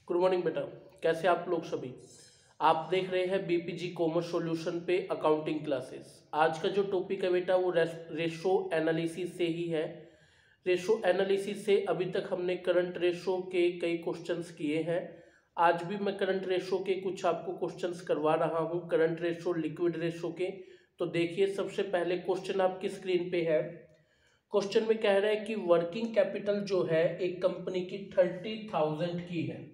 Good morning बेटा। कैसे आप लोग सभी। आप देख रहे हैं बीपीजी कॉमर्स सॉल्यूशन पे अकाउंटिंग क्लासेस। आज का जो टॉपिक है बेटा वो रेशो एनालिसिस से ही है। रेशो एनालिसिस से अभी तक हमने करंट रेशो के कई क्वेश्चंस किए हैं। आज भी मैं करंट रेशो के कुछ आपको क्वेश्चंस करवा रहा हूँ, करंट रेशो लिक्विड रेशो के। तो देखिए, सबसे पहले क्वेश्चन आपकी स्क्रीन पे है। क्वेश्चन में कह रहा है कि वर्किंग कैपिटल जो है एक कंपनी की 30,000 की है।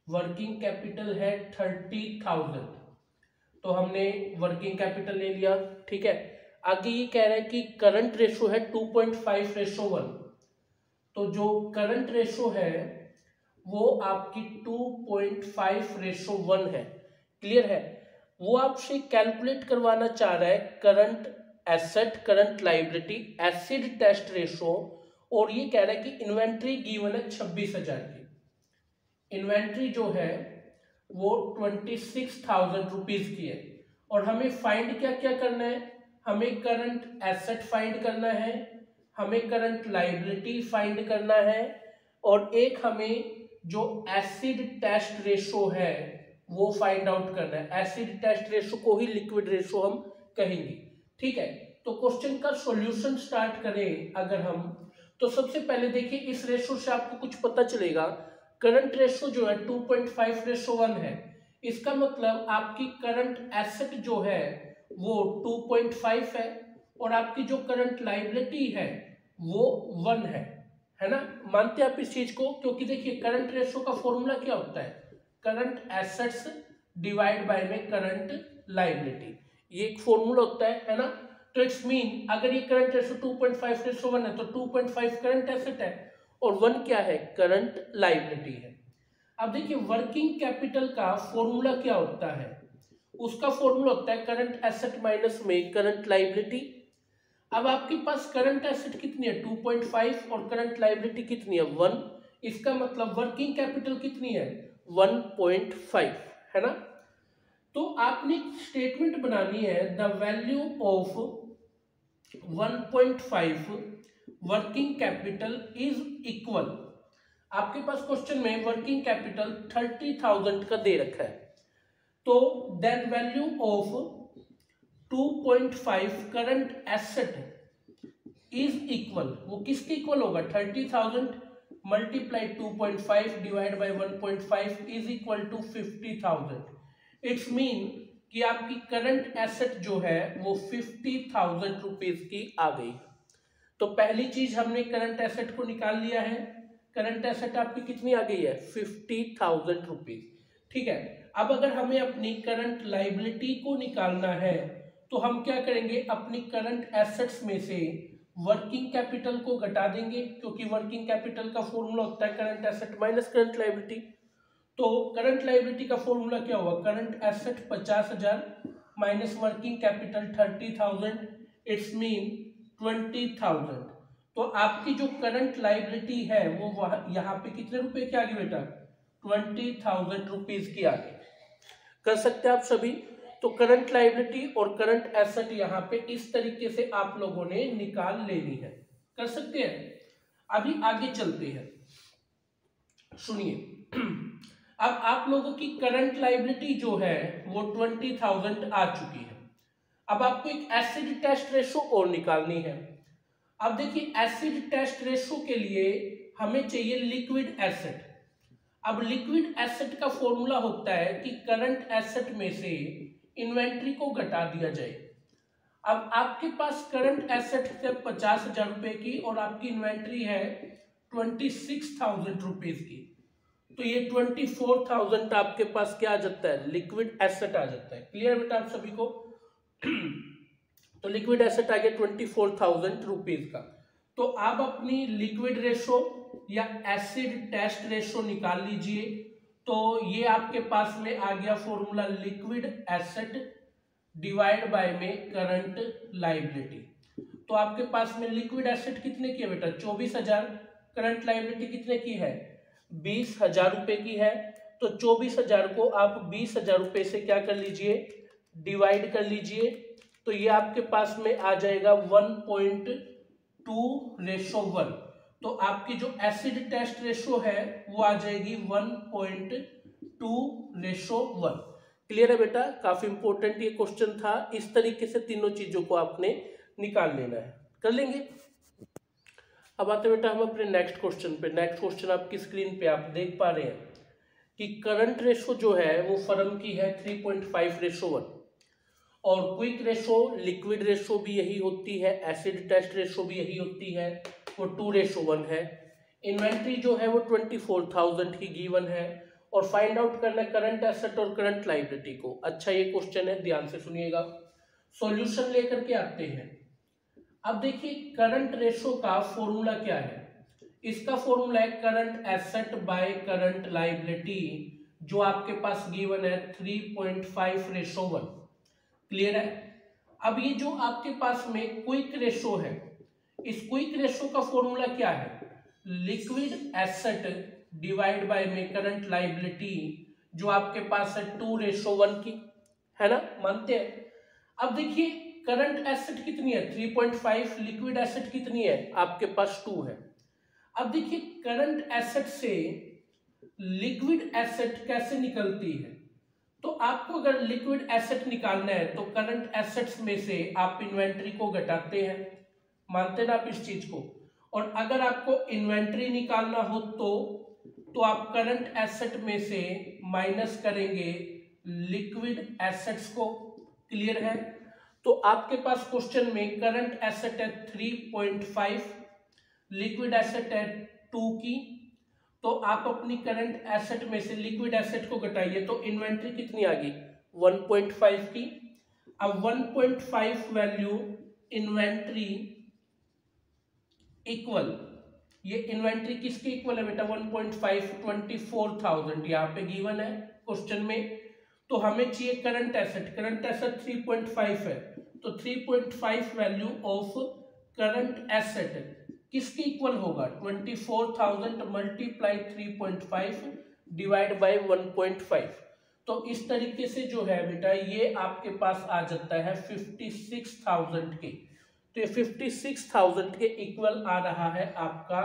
वर्किंग कैपिटल है 30,000, तो हमने वर्किंग कैपिटल ले लिया। ठीक है, आगे ये कह रहा है कि करंट रेशो है 2.5:1। तो जो करंट रेशो है वो आपकी 2.5:1 है। क्लियर है। वो आपसे कैलकुलेट करवाना चाह रहा है current asset, current liability, acid test ratio, और ये कह रहा है कि इन्वेंट्री गिवन है 26,000 की। इन्वेंट्री जो है वो 26,000 रुपीज की है। और हमें फाइंड क्या क्या करना है, हमें करंट एसेट फाइंड करना है, हमें करंट लाइबिलिटी फाइंड करना है, और एक हमें जो एसिड टेस्ट रेशो है वो फाइंड आउट करना है। एसिड टेस्ट रेशो को ही लिक्विड रेशो हम कहेंगे। ठीक है, तो क्वेश्चन का सॉल्यूशन स्टार्ट करें अगर हम, तो सबसे पहले देखिए इस रेशो से आपको कुछ पता चलेगा। करंट रेशो जो है 2.5:1 है। इसका मतलब आपकी करंट एसेट जो है वो 2.5 है, और आपकी जो करंट लाइबिलिटी है वो 1 है ना। मानते हैं आप इस चीज को, क्योंकि देखिए करंट रेशो का फॉर्मूला क्या होता है, करंट एसेट्स डिवाइड बाय में करंट लाइबिलिटी, ये एक फॉर्मूला होता है ना। तो इट्स मीन अगर ये करंट रेशो 2.5:1 है तो 2.5 करंट एसेट है और 1 क्या है, करंट लाइबिलिटी है। अब देखिए वर्किंग कैपिटल का फॉर्मूला क्या होता है, उसका फॉर्मूला होता है करंट एसेट माइनस में करंट लाइबिलिटी। अब आपके पास करंट एसेट कितनी है 2.5 और करंट लाइबिलिटी कितनी है 1। इसका मतलब वर्किंग कैपिटल कितनी है 1.5 है ना। तो आपने स्टेटमेंट बनानी है the value of 1.5 working capital is equal. आपके पास क्वेश्चन में वर्किंग कैपिटल 30,000 का दे रखा है, तो then value of 2.5 current asset is equal, वो किसके इक्वल होगा 30,000 multiply 2.5 divide by 1.5 is equal to 50,000। It's mean कि आपकी करंट एसेट जो है वो 50,000 रुपीज की आ गई। तो पहली चीज हमने करंट एसेट को निकाल लिया है। करंट एसेट आपकी कितनी आ गई है 50,000 रुपीज। ठीक है, अब अगर हमें अपनी करंट लाइबिलिटी को निकालना है तो हम क्या करेंगे, अपनी करंट एसेट्स में से वर्किंग कैपिटल को घटा देंगे, क्योंकि वर्किंग कैपिटल का फॉर्मूला होता है current asset minus current liability. तो करंट लाइबिलिटी का फॉर्मूला क्या हुआ, current asset 50,000 minus working capital 30,000, it's mean 20,000। तो आपकी जो करंट लाइबिलिटी है वो यहाँ पे कितने रुपए की आ गई बेटा 20,000 रुपीज की आ गई। कर सकते हैं आप सभी। तो करंट लाइबिलिटी और करंट एसेट यहाँ पे इस तरीके से आप लोगों ने निकाल लेनी है, कर सकते हैं। अभी आगे चलते हैं, सुनिए। अब आप लोगों की करंट लाइबिलिटी जो है वो 20,000 आ चुकी है। अब आपको एक एसिड टेस्ट रेशो और निकालनी है। अब देखिए एसिड टेस्ट रेशो के लिए हमें चाहिए लिक्विड एसेट। अब लिक्विड एसेट का फॉर्मूला होता है कि करंट एसेट में से इन्वेंट्री को घटा दिया जाए। अब आपके पास करंट एसेट है 50,000 रुपए की और आपकी इन्वेंट्री है 26,000 रुपीज की, तो ये 24,000 आपके पास क्या आ जाता है, लिक्विड एसेट आ जाता है। क्लियर बेटा आप सभी को। तो लिक्विड एसेट आ गया 24,000 रुपीज का। तो आप अपनी लिक्विड रेशो या एसिड टेस्ट रेशो निकाल लीजिए। तो ये आपके पास में आ गया formula liquid asset divide by में करंट लाइबिलिटी। तो आपके पास में लिक्विड एसेट कितने की है बेटा 24,000, करंट लाइबिलिटी कितने की है 20,000 रुपए की है। तो 24,000 को आप 20,000 रुपए से क्या कर लीजिए, डिवाइड कर लीजिए। तो ये आपके पास में आ जाएगा 1.2:1। तो आपकी जो एसिड टेस्ट रेशो है वो आ जाएगी 1.2:1। क्लियर है बेटा? काफी इंपॉर्टेंट ये क्वेश्चन था। इस तरीके से तीनों चीजों को आपने निकाल लेना है। कर लेंगे। अब आते बेटा हम अपने नेक्स्ट क्वेश्चन पे। नेक्स्ट क्वेश्चन आपकी स्क्रीन पे आप देख पा रहे हैं कि करंट रेशो जो है वो फर्म की है 3.5:1 और क्विक रेशो, लिक्विड रेशो भी यही होती है, एसिड टेस्ट रेशो भी यही होती है, वो 2:1 है। इन्वेंट्री जो है वो 24,000 की गिवन है और फाइंड आउट करना है करंट एसेट और करंट लायबिलिटी को। अच्छा ये क्वेश्चन है, ध्यान से सुनिएगा। सॉल्यूशन लेकर के आते हैं। अब देखिए करंट रेशो का फॉर्मूला क्या है। इसका फॉर्मूला है current asset by current liability, जो आपके पास गिवन है 3.5:1। क्लियर है? अब ये जो आपके पास में क्विक रेशो है, इस क्विक रेशो का फॉर्मूला क्या है? लिक्विड एसेट डिवाइड बाय में करंट लायबिलिटी, जो आपके पास है 2:1 की, है ना? मानते हैं? अब देखिए करंट एसेट कितनी है? 3.5। लिक्विड एसेट कितनी है? आपके पास 2 है। अब देखिए करंट एसेट से लिक्विड एसेट कैसे निकलती है। तो आपको अगर लिक्विड एसेट निकालना है तो करंट एसेट्स में से आप इन्वेंट्री को घटाते हैं, मानते ना आप इस चीज को। और अगर आपको इन्वेंट्री निकालना हो तो आप करंट एसेट में से माइनस करेंगे लिक्विड एसेट्स को। क्लियर है? तो आपके पास क्वेश्चन में करंट एसेट है 3.5, लिक्विड एसेट है 2 की। तो आप अपनी करंट एसेट में से लिक्विड एसेट को घटाइए तो इन्वेंट्री कितनी आ गई? 1.5 की। अब 1.5 वैल्यू इन्वेंट्री इक्वल, ये इन्वेंट्री किसके इक्वल है बेटा? 1.5 24,000 यहाँ पे गिवन है क्वेश्चन में। तो हमें चाहिए करंट एसेट। करंट एसेट 3.5 है, तो 3.5 वैल्यू ऑफ करंट एसेट किसके इक्वल होगा? 24,000 मल्टीप्लाई 3.5 डिवाइड बाय 1.5। तो इस तरीके से जो है बेटा ये आपके पास आ जाता है 56,000 के। तो ये 56,000 के इक्वल आ रहा है आपका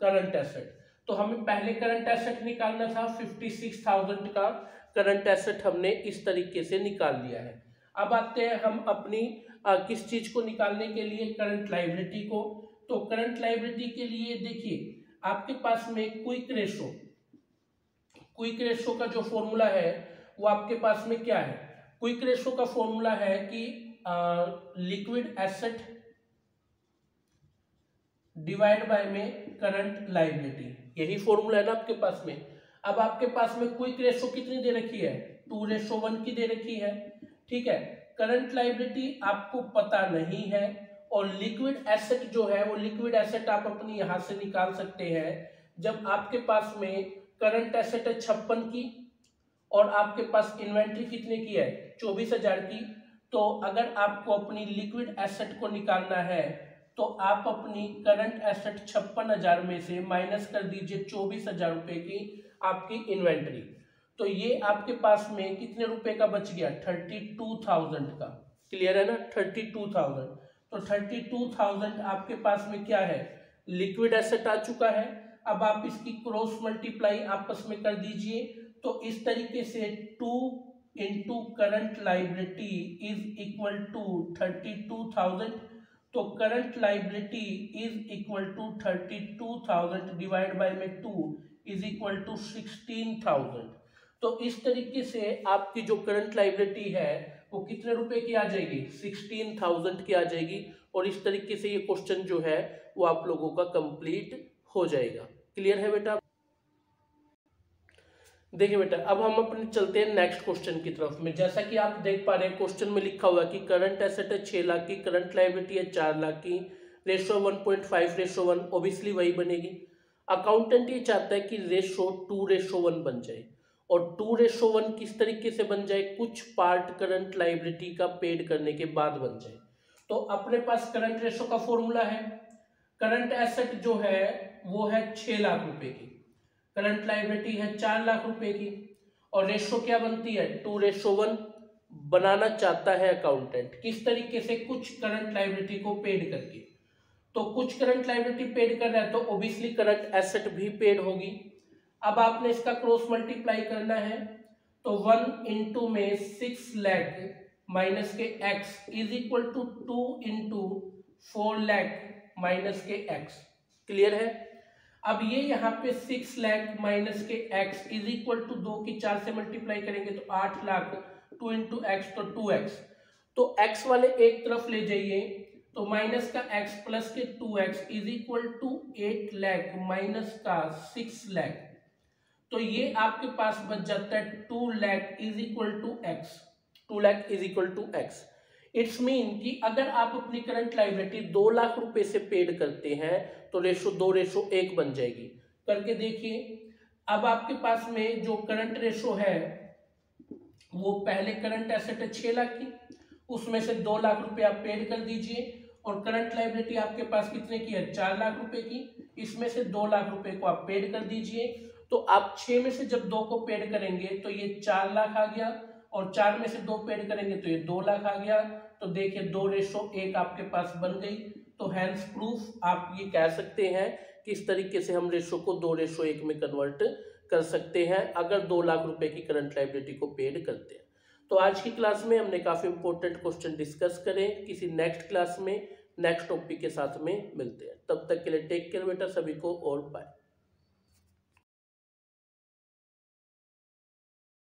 करंट एसेट। तो हमें पहले करंट एसेट निकालना था, 56,000 का करंट एसेट हमने इस तरीके से निकाल लिया है। अब आते हैं हम अपनी किस चीज को निकालने के लिए? करंट लायबिलिटी को। तो करंट लायबिलिटी के लिए देखिए आपके पास में क्विक रेशो का जो फॉर्मूला है वो आपके पास में क्या है? क्विक रेशो का फॉर्मूला है कि लिक्विड एसेट डिवाइड बाय में करंट लायबिलिटी, यही फॉर्मूला है ना आपके पास में। अब आपके पास में क्विक रेशो कितनी दे रखी है? 2:1 की दे रखी है। ठीक है, करंट लायबिलिटी आपको पता नहीं है और लिक्विड एसेट जो है वो लिक्विड एसेट आप अपनी यहां से निकाल सकते हैं। जब आपके पास में करंट एसेट है 56 की और आपके पास इन्वेंट्री कितने की है? 24,000 की। तो अगर आपको अपनी लिक्विड एसेट को निकालना है तो आप अपनी करंट एसेट 56,000 में से माइनस कर दीजिए 24,000 रुपए की आपकी इन्वेंट्री। तो ये आपके पास में कितने रुपए का बच गया? 32,000 का। क्लियर है ना? 32,000। तो 32,000 आपके पास में क्या है? लिक्विड एसेट आ चुका है। अब आप इसकी क्रॉस मल्टीप्लाई आपस में कर दीजिए। तो इस तरीके से 2 into current liability is equal to 32,000। तो current liability is equal to 32,000 divide by में 2 इज इक्वल टू 16,000। तो इस तरीके से आपकी जो करंट लायबिलिटी है वो कितने रुपए की आ जाएगी? 16,000 की आ जाएगी। और इस तरीके से ये क्वेश्चन जो है वो आप लोगों का कंप्लीट हो जाएगा। क्लियर है बेटा? देखिए बेटा अब हम अपने चलते हैं नेक्स्ट क्वेश्चन की तरफ में। जैसा कि आप देख पा रहे हैं क्वेश्चन में लिखा हुआ है कि करंट एसेट है 6 लाख की, करंट लायबिलिटी है 4 लाख की, रेशो 1.5:1, ऑब्वियसली वही बनेगी। अकाउंटेंट ये चाहता है कि रेशो 2:1 बन जाए। और 2:1 किस तरीके से बन जाए? कुछ पार्ट करंट लायबिलिटी का पेड करने के बाद बन जाए। तो अपने पास करंट रेशो का फॉर्मूला है, करंट एसेट जो है वो है 6 लाख रुपए की, करंट लायबिलिटी है 4 लाख रुपए की और रेशो क्या बनती है? 2:1 बनाना चाहता है अकाउंटेंट। किस तरीके से? कुछ करंट लायबिलिटी को पेड करके। तो कुछ करंट लायबिलिटी पेड कर रहा है तो ओबियसली करंट एसेट भी पेड होगी। अब आपने इसका क्रॉस मल्टीप्लाई करना है, तो 1 इंटू में 6 लाख माइनस के x is equal to 2 into 4 lakh minus के एक्स। क्लियर है। अब ये यहाँ पे 6 लाख माइनस के एक्स इज इक्वल टू 2 की 4 से मल्टीप्लाई करेंगे तो 8 लाख, 2 इंटू एक्स तो 2x, तो x वाले एक तरफ ले जाइए, तो माइनस का x प्लस के 2x is equal to 8 lakh minus का 6 लाख, तो ये आपके पास बच जाता है 2 lakh is equal to x. 2 lakh is equal to x. It's mean कि अगर आप अपनी करंट लायबिलिटी 2 लाख रुपए से पेड करते हैं तो रेशो 2:1 बन जाएगी। करके देखिए, अब आपके पास में जो करंट रेशो है वो पहले करंट एसेट है 6 लाख की, उसमें से 2 लाख रुपए आप पेड कर दीजिए, और करंट लायबिलिटी आपके पास कितने की है 4 लाख रुपए की, इसमें से 2 लाख रुपए को आप पेड कर दीजिए। तो आप 6 में से जब 2 को पेड करेंगे तो ये 4 लाख आ गया, और 4 में से 2 पेड करेंगे तो ये 2 लाख आ गया। तो देखिए 2:1 आपके पास बन गई। तो हैंस प्रूफ आप ये कह सकते हैं कि इस तरीके से हम रेशो को 2:1 में कन्वर्ट कर सकते हैं अगर 2 लाख रुपए की करंट लायबिलिटी को पेड करते हैं। तो आज की क्लास में हमने काफी इंपॉर्टेंट क्वेश्चन डिस्कस करें। किसी नेक्स्ट क्लास में नेक्स्ट टॉपिक के साथ में मिलते हैं। तब तक के लिए टेक केयर बेटा सभी को, और बाय।